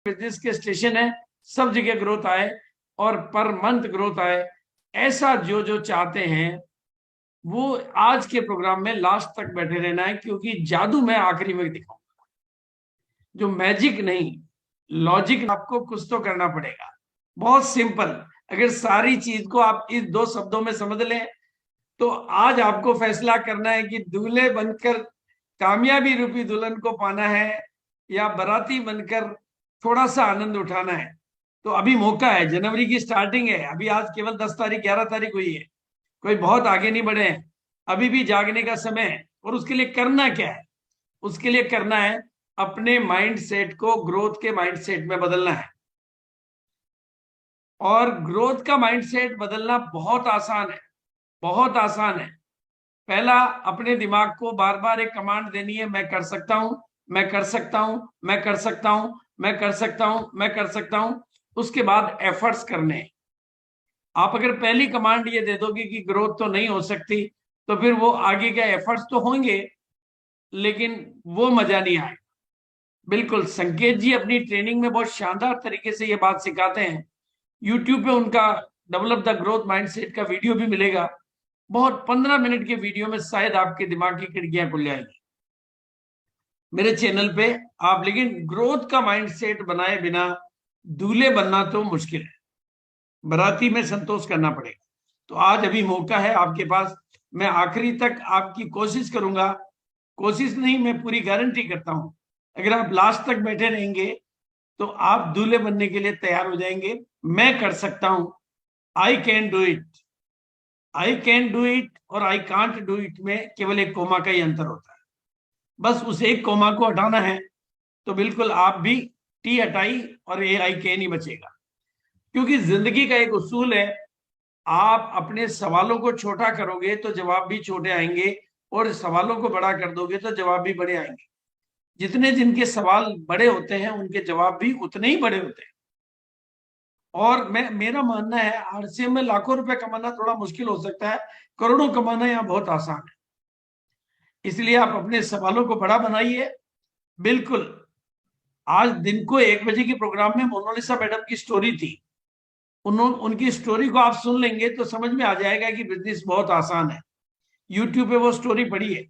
Business के station है, सब जगह ग्रोथ आए और पर मंथ ग्रोथ आए, ऐसा जो जो चाहते हैं वो आज के प्रोग्राम में लास्ट तक बैठे रहना है, क्योंकि जादू मैं आखिरी में दिखाऊंगा, जो मैजिक नहीं, लॉजिक आपको कुछ तो करना पड़ेगा। बहुत सिंपल, अगर सारी चीज को आप इस 2 शब्दों में समझ लें तो आज आपको फैसला करना है कि दूल्हे बनकर कामयाबी रूपी दुल्हन को पाना है या बाराती बनकर थोड़ा सा आनंद उठाना है। तो अभी मौका है, जनवरी की स्टार्टिंग है, अभी आज केवल 10 तारीख 11 तारीख हुई है, कोई बहुत आगे नहीं बढ़े हैं, अभी भी जागने का समय है। और उसके लिए करना क्या है? उसके लिए करना है अपने माइंड सेट को ग्रोथ के माइंड सेट में बदलना है। और ग्रोथ का माइंड सेट बदलना बहुत आसान है, बहुत आसान है। पहला, अपने दिमाग को बार बार एक कमांड देनी है, मैं कर सकता हूं, मैं कर सकता हूं, मैं कर सकता हूं, मैं कर सकता हूं, मैं कर सकता हूं। उसके बाद एफर्ट्स करने। आप अगर पहली कमांड ये दे दोगे कि ग्रोथ तो नहीं हो सकती, तो फिर वो आगे के एफर्ट्स तो होंगे लेकिन वो मजा नहीं आएगा। बिल्कुल, संकेत जी अपनी ट्रेनिंग में बहुत शानदार तरीके से ये बात सिखाते हैं। यूट्यूब पे उनका डेवलप द ग्रोथ माइंडसेट का वीडियो भी मिलेगा, बहुत 15 मिनट के वीडियो में शायद आपके दिमाग की खिड़कियां खुल जाएंगी मेरे चैनल पे आप। लेकिन ग्रोथ का माइंडसेट बनाए बिना दूल्हे बनना तो मुश्किल है, बाराती में संतोष करना पड़ेगा। तो आज अभी मौका है आपके पास, मैं आखिरी तक आपकी कोशिश करूंगा, कोशिश नहीं मैं पूरी गारंटी करता हूं, अगर आप लास्ट तक बैठे रहेंगे तो आप दूल्हे बनने के लिए तैयार हो जाएंगे। मैं कर सकता हूं, I can do it, I can do it और आई कांट डू इट में केवल एक कोमा का ही अंतर होता है। बस उस एक कोमा को हटाना है तो बिल्कुल आप भी टी हटाई और ए आई के नहीं बचेगा। क्योंकि जिंदगी का एक उसूल है, आप अपने सवालों को छोटा करोगे तो जवाब भी छोटे आएंगे, और सवालों को बड़ा कर दोगे तो जवाब भी बड़े आएंगे। जितने जिनके सवाल बड़े होते हैं उनके जवाब भी उतने ही बड़े होते हैं। और मेरा मानना है आरसीएम में लाखों रुपए कमाना थोड़ा मुश्किल हो सकता है, करोड़ों कमाना यहाँ बहुत आसान है। इसलिए आप अपने सवालों को बड़ा बनाइए। बिल्कुल, आज दिन को 1 बजे के प्रोग्राम में मोनालिसा मैडम की स्टोरी थी, उनकी स्टोरी को आप सुन लेंगे तो समझ में आ जाएगा कि बिजनेस बहुत आसान है। यूट्यूब पे वो स्टोरी पड़ी है,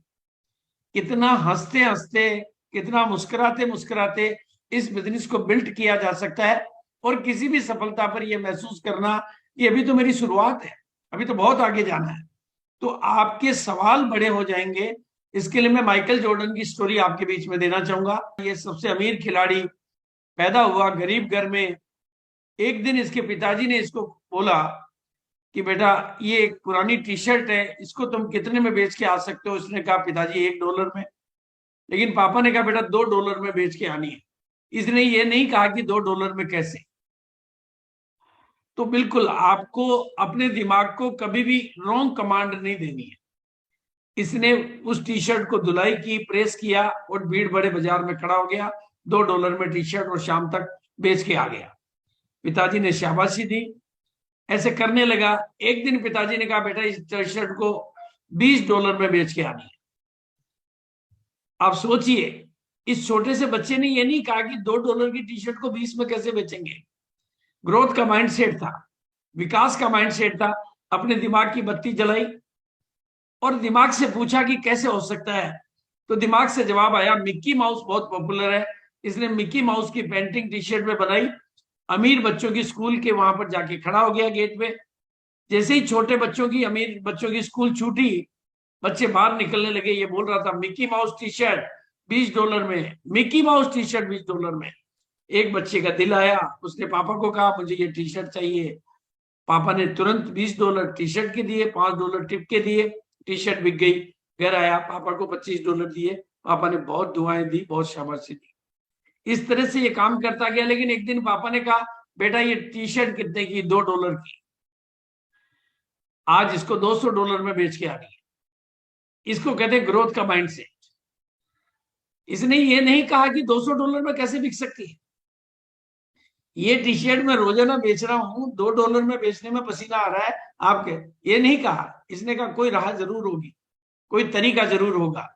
कितना हंसते हंसते, कितना मुस्कुराते मुस्कुराते इस बिजनेस को बिल्ड किया जा सकता है। और किसी भी सफलता पर यह महसूस करना कि अभी तो मेरी शुरुआत है, अभी तो बहुत आगे जाना है। तो आपके सवाल बड़े हो जाएंगे। इसके लिए मैं माइकल जॉर्डन की स्टोरी आपके बीच में देना चाहूंगा। ये सबसे अमीर खिलाड़ी, पैदा हुआ गरीब घर में। एक दिन इसके पिताजी ने इसको बोला कि बेटा ये एक पुरानी टी शर्ट है, इसको तुम कितने में बेच के आ सकते हो? इसने कहा पिताजी $1 में। लेकिन पापा ने कहा बेटा $2 में बेच के आनी है। इसने ये नहीं कहा कि $2 में कैसे। तो बिल्कुल आपको अपने दिमाग को कभी भी रॉन्ग कमांड नहीं देनी है। इसने उस टी शर्ट को धुलाई की, प्रेस किया और भीड़ बड़े बाजार में खड़ा हो गया, $2 में टी शर्ट, और शाम तक बेच के आ गया। पिताजी ने शाबाशी दी, ऐसे करने लगा। एक दिन पिताजी ने कहा बेटा इस टी शर्ट को $20 में बेच के आनी है। आप सोचिए, इस छोटे से बच्चे ने ये नहीं कहा कि $2 की टी शर्ट को 20 में कैसे बेचेंगे। ग्रोथ का माइंडसेट था, विकास का माइंडसेट था। अपने दिमाग की बत्ती जलाई और दिमाग से पूछा कि कैसे हो सकता है। तो दिमाग से जवाब आया, मिक्की माउस बहुत पॉपुलर है, इसने मिक्की माउस की पेंटिंग टी शर्ट में बनाई, अमीर बच्चों की स्कूल के वहां पर जाके खड़ा हो गया गेट पे। जैसे ही छोटे बच्चों की, अमीर बच्चों की स्कूल छूटी, बच्चे बाहर निकलने लगे, ये बोल रहा था मिक्की माउस टी शर्ट $20 में, मिक्की माउस टी शर्ट $20 में। एक बच्चे का दिल आया, उसने पापा को कहा मुझे ये टी शर्ट चाहिए। पापा ने तुरंत $20 टी शर्ट के दिए, $5 टिप के दिए, टी शर्ट बिक गई। घर आया, पापा को $25 दिए, पापा ने बहुत दुआएं दी, बहुत शाबाशी दी। इस तरह से ये काम करता गया। लेकिन एक दिन पापा ने कहा बेटा ये टी शर्ट कितने की? $2 की। आज इसको $200 में बेच के आ गई। इसको कहते हैं ग्रोथ का माइंडसेट। इसने ये नहीं कहा कि $200 में कैसे बिक सकती है ये टी शर्ट, मैं रोजाना बेच रहा हूं, $2 में बेचने में पसीना आ रहा है आपके, ये नहीं कहा। इसने कहा कोई राह जरूर होगी, कोई तरीका जरूर होगा,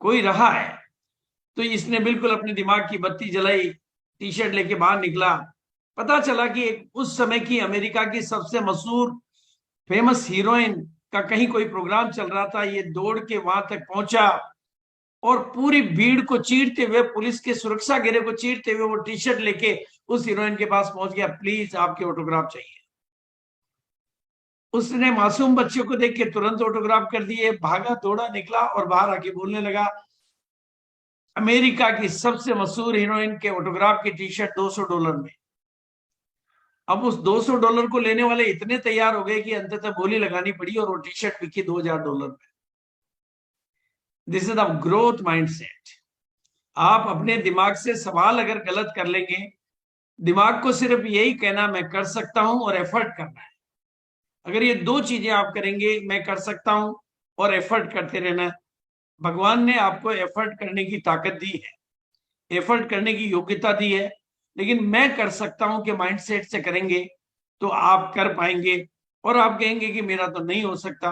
कोई राह है। तो इसने बिल्कुल अपने दिमाग की बत्ती जलाई, टी शर्ट लेके बाहर निकला, पता चला कि उस समय की अमेरिका की सबसे मशहूर फेमस हीरोइन का कहीं कोई प्रोग्राम चल रहा था। ये दौड़ के वहां तक पहुंचा और पूरी भीड़ को चीरते हुए, पुलिस के सुरक्षा घेरे को चीरते हुए वो टी शर्ट लेके उस हीरोइन के पास पहुंच गया, प्लीज आपके ऑटोग्राफ चाहिए। उसने मासूम बच्चे को देख के तुरंत ऑटोग्राफ कर दिए, भागा दौड़ा निकला और बाहर आके बोलने लगा अमेरिका की सबसे मशहूर हीरोइन के ऑटोग्राफ की टी शर्ट $200 में। अब उस $200 को लेने वाले इतने तैयार हो गए कि अंततः बोली लगानी पड़ी और वो टी शर्ट बिकी $2000 में। This is the growth mindset. आप अपने दिमाग से सवाल अगर गलत कर लेंगे, दिमाग को सिर्फ यही कहना मैं कर सकता हूं और एफर्ट करना है। अगर ये दो चीजें आप करेंगे, मैं कर सकता हूं और एफर्ट करते रहना, भगवान ने आपको एफर्ट करने की ताकत दी है, एफर्ट करने की योग्यता दी है, लेकिन मैं कर सकता हूं कि माइंडसेट से करेंगे तो आप कर पाएंगे। और आप कहेंगे कि मेरा तो नहीं हो सकता,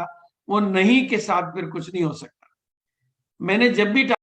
वो नहीं के साथ फिर कुछ नहीं हो सकता। मैंने जब भी